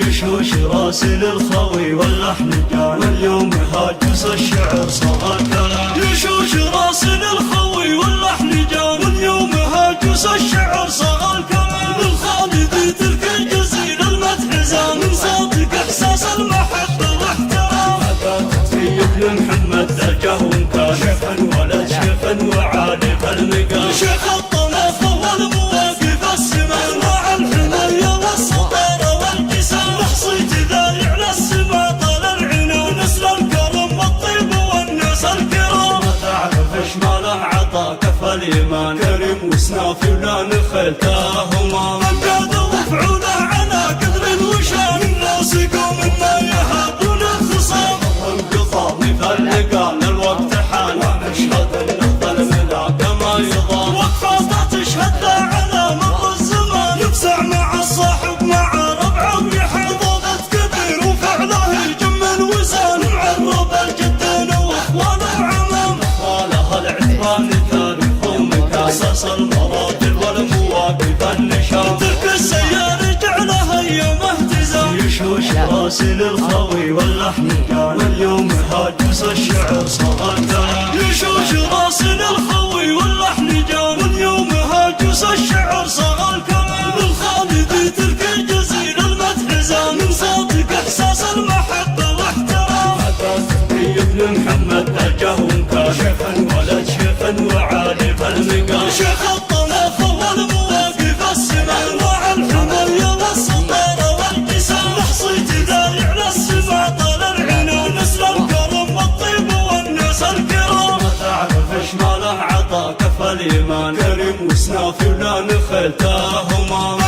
يشوش راسل الخوي واللحن جان، واليوم هاجس الشعر صار الكلام. يشوش راسل الخوي واللحن جان، واليوم هاجس الشعر صار الكلام. بالخالد تلك الجزيل المدح زان، من صوتك احساس المحبه واحترام. تسيب لمحمد درجه ومكان، شيخا ولد شيخا وعالي المقام. شيخ الطناف والمواقف السمان، مع الحمايه والسطاره والجسام. نحصيت ذاري على السما طال العنان، نسل الكرم والطيب والناس الكرام. ما تعرف شماله عطا كف الايمان، كريم وسنافي ولا نخلتاهما. امجاد وفعوله على قدر وشان، الناس يقوم منا يهابون الخصام. انقطع مثل الوقت حان، ونشهد ان الظلم لا كما يضام. وقفاته تشهد له على مر الزمان، يفزع مع الصاحب مع ربعه ويحيى. ضابط كبير وفعله يجم الوزان، معرب الجدين واخواله وعمام. اخواله العتبان تاريخ ومكان، اساس المراجل والمواقف النشام. ترك السيار جعله ايامه تزام. يشوش راسل الخوي واللحن جان، واليوم هاجس الشعر صار الكلام. يشوش راسل الخوي واللحن جان، واليوم هاجس الشعر صار الكلام. بالخالد تلك الجزيل المدح زان، من صوتك احساس المحبه واحترام. تسيب لمحمد درجه ومكان، شيخا ولد شيخا وعالي المقام. شيخ الطناف والمواقف السمان، مع الحمايه والسطاره والجسام. نحصيت ذاري على السما طال العنان، نسل الكرم والطيب والناس الكرام. ما تعرف شماله عطا كف الايمان، كريم وسنافي ولا نخلتاهما.